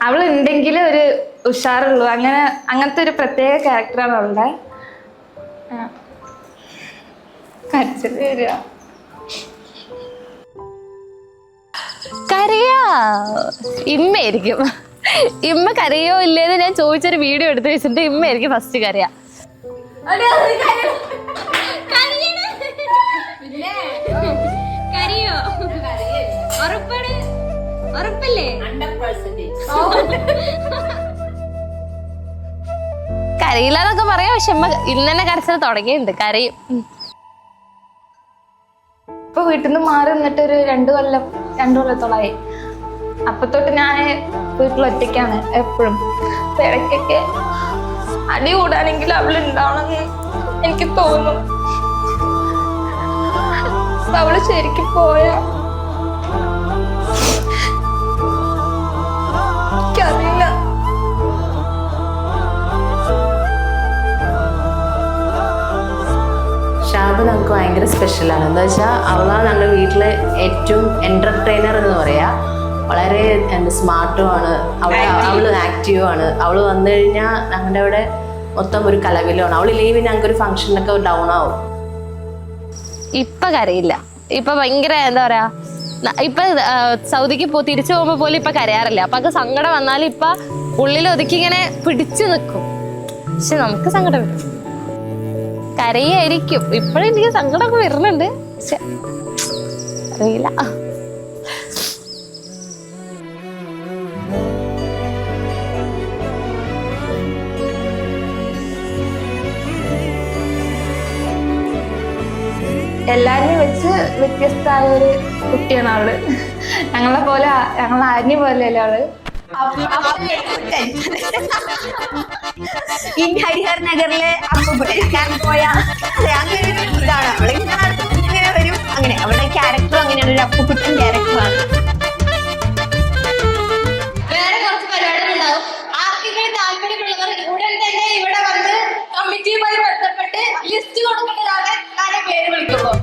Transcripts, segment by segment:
അവളുണ്ടെങ്കിൽ ഒരു ഉഷാറുള്ളൂ. അങ്ങനത്തെ ഒരു പ്രത്യേക ക്യാരക്ടറാണ് അവളുടെ. കരച്ചിൽ വരിക. കരയാ ഇമ്മയായിരിക്കും. ഇമ്മ കരയോ ഇല്ലേന്ന് ഞാൻ ചോദിച്ചൊരു വീഡിയോ എടുത്ത് വെച്ചിട്ട് ഇമ്മയായിരിക്കും ഫസ്റ്റ് കരയാ. കരയില്ലാന്നൊക്കെ പറയാം, പക്ഷെ ഇമ്മ ഇന്ന് തന്നെ കരച്ചിൽ തുടങ്ങിയിട്ടുണ്ട്. കരയും. ഇപ്പൊ വീട്ടിൽ നിന്ന് മാറി നിന്നിട്ട് ഒരു 2 കൊല്ലത്തോളായി. അപ്പൊ തൊട്ട് ഞാൻ വീട്ടിൽ ഒറ്റയ്ക്കാണ് എപ്പോഴും. അപ്പൊ ഇടയ്ക്കൊക്കെ അടി കൂടാണെങ്കിൽ അവളുണ്ടാവണമെന്ന് എനിക്ക് തോന്നും. അപ്പൊ അവള് ശരിക്കും പോയാ എനിക്കറിയില്ല. ഷാബ് നമുക്ക് ഭയങ്കര സ്പെഷ്യലാണ്. എന്താ വെച്ചാൽ അവളാണ് ഞങ്ങളുടെ വീട്ടിലെ ഏറ്റവും എൻ്റർടൈനർ എന്ന് പറയാം. വളരെ സ്മാർട്ടുമാണ് അവള് ആക്റ്റീവാണ്. അവള് വന്നു കഴിഞ്ഞാൽ ഞങ്ങളുടെ അവിടെ മൊത്തം ഒരു കലവിലാണ്. അവളില്ലെങ്കിൽ ഞങ്ങൾക്കൊരു ഫംഗ്ഷനൊക്കെ ഡൗൺ ആവും. ഇപ്പൊ കരയില്ല. ഇപ്പൊ ഭയങ്കര എന്താ പറയാ, ഇപ്പൊ സൗദിക്ക് തിരിച്ചു പോകുമ്പോ പോലും ഇപ്പൊ കരയാറില്ല. അപ്പൊ അത് സങ്കടം വന്നാലും ഇപ്പൊ ഉള്ളിൽ ഒതുക്കി ഇങ്ങനെ പിടിച്ചു നിൽക്കും. പക്ഷെ നമുക്ക് സങ്കടം വരും, കരയായിരിക്കും. ഇപ്പോഴും എനിക്ക് സങ്കടമൊക്കെ വരുന്നുണ്ട്, പക്ഷെ അറിയില്ല. എല്ലാരെയും വെച്ച് വ്യത്യസ്തമായ ഒരു കുട്ടിയാണ് അവള്. ഞങ്ങൾ ആര്യ പോലെയല്ലേ അവള്. ഈ ഹരിഹർ നഗറിലെ അപ്പുകുട്ടൻ പോയ ഇതാണ് അവളിങ്ങനെ വരും. അങ്ങനെ അവളുടെ ക്യാരക്ടർ അങ്ങനെയാണ്, ഒരു അപ്പുകുട്ടൻ ക്യാരക്ടറാണ്. വേറെ കുറച്ച് പരിപാടികളുണ്ടാവും. ആർക്കെങ്കിലും താല്പര്യമുള്ളവർ ഉടൻ തന്നെ ഇവിടെ വന്ന് കമ്മിറ്റിയുമായി ബന്ധപ്പെട്ട് ലിസ്റ്റ് കൊടുക്കേണ്ടതാണ്. കാര്യം പേര് വിളിക്കുള്ളൂ.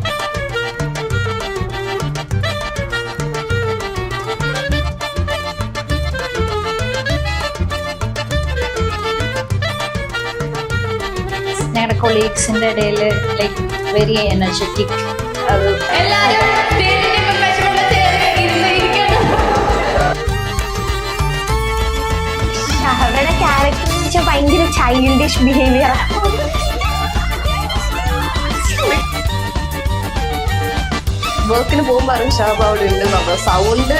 ഞങ്ങളുടെ കൊളീഗ്സിന്റെ ഇടയിൽ ലൈക്ക് വെരി എനർജറ്റിക്. അത് എല്ലാവരും അവരുടെ ക്യാരക്ടർ എന്ന് വെച്ചാൽ ഭയങ്കര ചൈൽഡിഷ് ബിഹേവിയർ. വർക്കിന് പോകുമ്പോൾ അറിയും ഷാബ് അവിടെ ഉണ്ട്. സൗണ്ട്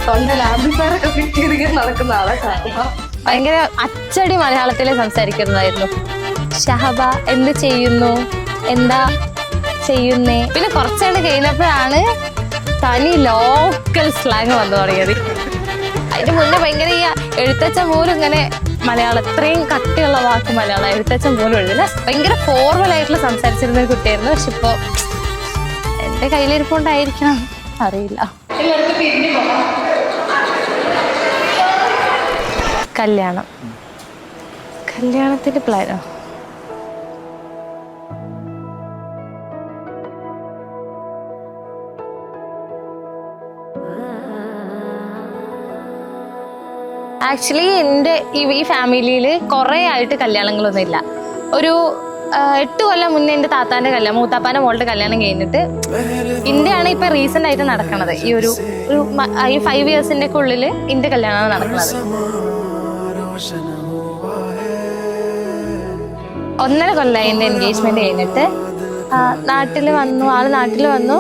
തൊണ്ടയിൽ ആംപ്ലിഫയറൊക്കെ ഫിറ്റ് ചെയ്ത് നടക്കുന്ന ആളെ കാണുക. ഭയങ്കര അച്ചടി മലയാളത്തിലെ സംസാരിക്കുന്നതായിരുന്നു. ഷഹബ എന്ത് ചെയ്യുന്നു, എന്താ ചെയ്യുന്നേ. പിന്നെ കുറച്ചാണ് കഴിഞ്ഞപ്പോഴാണ് തനി ലോക്കൽ സ്ലാങ് വന്നു തുടങ്ങിയത്. അതിന് മുന്നേ ഭയങ്കര ഈ എഴുത്തച്ഛൻ പോലും ഇങ്ങനെ മലയാളം ഇത്രയും കട്ടിയുള്ള വാക്ക് മലയാളം എഴുത്തച്ഛൻ പോലും എഴുതില്ല. ഭയങ്കര ഫോർമലായിട്ടുള്ള സംസാരിച്ചിരുന്ന ഒരു കുട്ടിയായിരുന്നു. പക്ഷെ ഇപ്പോൾ എൻ്റെ കയ്യിലിരിപ്പുണ്ടായിരിക്കണം, അറിയില്ല. കല്യാണത്തിന്റെ പ്ലാനോ? ആക്ച്വലി എൻ്റെ ഈ ഫാമിലിയിൽ കുറേ ആയിട്ട് കല്യാണങ്ങളൊന്നും ഇല്ല. ഒരു 8 കൊല്ലം മുന്നേ എൻ്റെ താത്താൻ്റെ കല്യാണം, മൂത്താപ്പാൻ്റെ മോളുടെ കല്യാണം കഴിഞ്ഞിട്ട് ഇന്ത്യയാണ് ഇപ്പം റീസെൻ്റ് ആയിട്ട് നടക്കുന്നത്. ഈ 5 ഇയേഴ്സിൻ്റെ ഒക്കെ ഉള്ളിൽ ഇന്ത്യ കല്യാണമാണ് നടക്കുന്നത്. 1.5 കൊല്ലമായി എൻ്റെ എൻഗേജ്മെൻറ്റ് കഴിഞ്ഞിട്ട്. നാട്ടിൽ വന്നു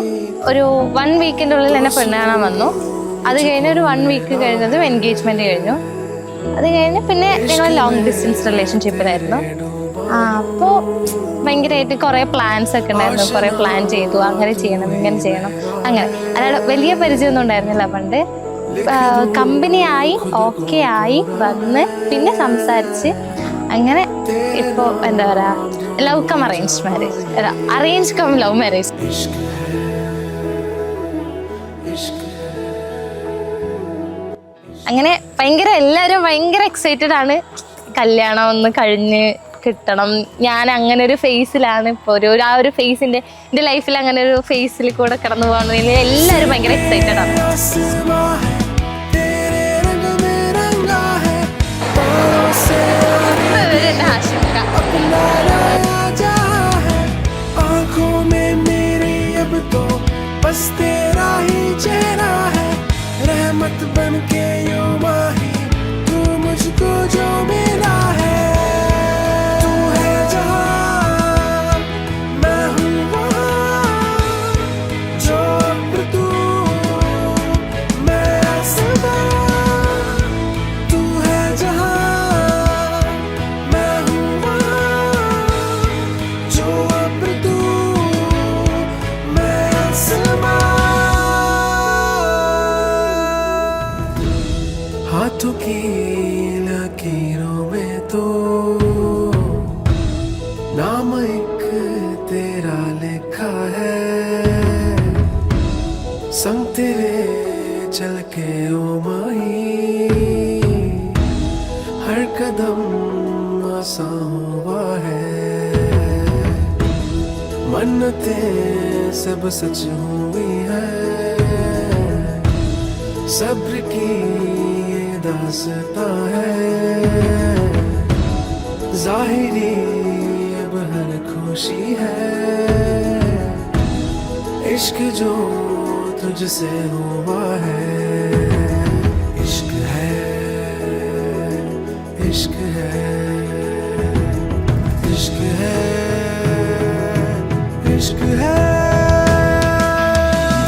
ഒരു 1 വീക്കിൻ്റെ ഉള്ളിൽ എന്നെ പെണ്ണ് കാണാൻ വന്നു. അത് കഴിഞ്ഞ് ഒരു 1 വീക്ക് കഴിഞ്ഞതും എൻഗേജ്മെൻറ്റ് കഴിഞ്ഞു. അത് കഴിഞ്ഞ് പിന്നെ ഞങ്ങൾ ലോങ് ഡിസ്റ്റൻസ് റിലേഷൻഷിപ്പിലായിരുന്നു. അപ്പോൾ ഭയങ്കരമായിട്ട് കുറേ പ്ലാൻസ് ഒക്കെ ഉണ്ടായിരുന്നു. കുറേ പ്ലാൻ ചെയ്തു, അങ്ങനെ ചെയ്യണം ഇങ്ങനെ ചെയ്യണം അങ്ങനെ. അല്ലാതെ വലിയ പരിചയമൊന്നും ഉണ്ടായിരുന്നില്ല പണ്ട്. കമ്പനിയായി ഓക്കെ ആയി വന്ന് പിന്നെ സംസാരിച്ച് അങ്ങനെ ഇപ്പോൾ എന്താ പറയുക, love come arrange marriage, arrange come love marriage. അങ്ങനെ ഭയങ്കര എല്ലാവരും ഭയങ്കര എക്സൈറ്റഡ് ആണ്. കല്യാണം ഒന്ന് കഴിഞ്ഞ് കിട്ടണം. ഞാൻ അങ്ങനെ ഒരു ഫേസിലാണ് ഇപ്പോൾ. ആ ഒരു ഫേസിൻ്റെ എൻ്റെ ലൈഫിൽ അങ്ങനെ ഒരു ഫേസിൽ കൂടെ കടന്നു പോകണമെങ്കിൽ എല്ലാവരും ഭയങ്കര എക്സൈറ്റഡ് ആണ്. हाथों की लकीरों में तो नाम एक तेरा लिखा है, संग तेरे चल के ओ माही हर कदम आसान हुआ है, मन्नतें सब सच हुई है, सब्र की ये दास्तां है, जाहिरी अब हर खुशी है, इश्क जो तुझसे हुआ है, इश्क है, इश्क है, इश्क है, इश्क है।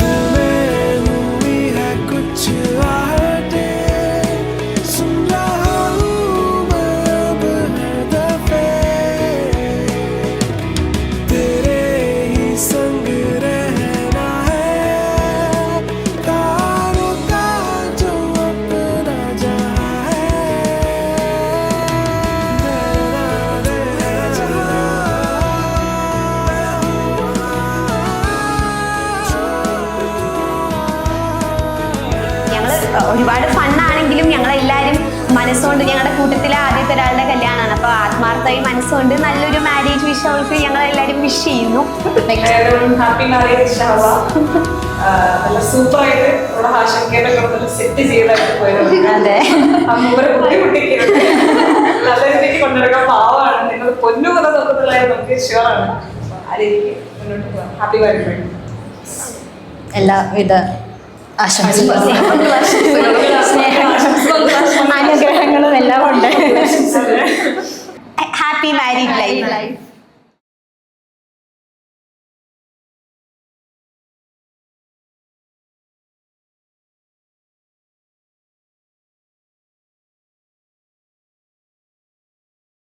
दिल में हुई है कुछ आहटें, सुन रहा हूँ मैं अब हर दफे, तेरे ही संग रहना है, तारों का जो अपना जहां ഞങ്ങള് ഒരുപാട് ഫണ്ണാണെങ്കിലും ഞങ്ങളെല്ലാരും മനസ്സുകൊണ്ട് ഞങ്ങളുടെ കൂട്ടത്തിലെ ആദ്യത്തെ ഒരാളുടെ കല്യാണമാണ്. അപ്പൊ ആത്മാർത്ഥമായി മനസ്സുകൊണ്ട് നല്ലൊരു മാരേജ് വിഷ് അവൾക്ക് ഞങ്ങളെല്ലാരും വിഷ് ചെയ്യുന്നു. ഹാപ്പി മാരേജ് ഷാവ. നല്ല സൂപ്പറായിട്ട് നമ്മുടെ ഹാഷക്കേന്റെ കൂടെ സെറ്റ് ചെയ്തായിട്ട് പോയത്. അതെ, അമ്മൂരെ ബുദ്ധിമുട്ടിക്ക് നല്ല രീതിക്ക് കൊണ്ടുനടക്കാൻ പാവമാണ്. നിങ്ങൾ പൊന്നു പോലെ നോക്കത്തുള്ളതായിരുന്നു നമുക്ക് ഷുവറാണ്. ആ രീതിക്ക് മുന്നോട്ട് പോകാം. Happy marriage. എല്ലാവിധ ആശംസകളും സ്നേഹം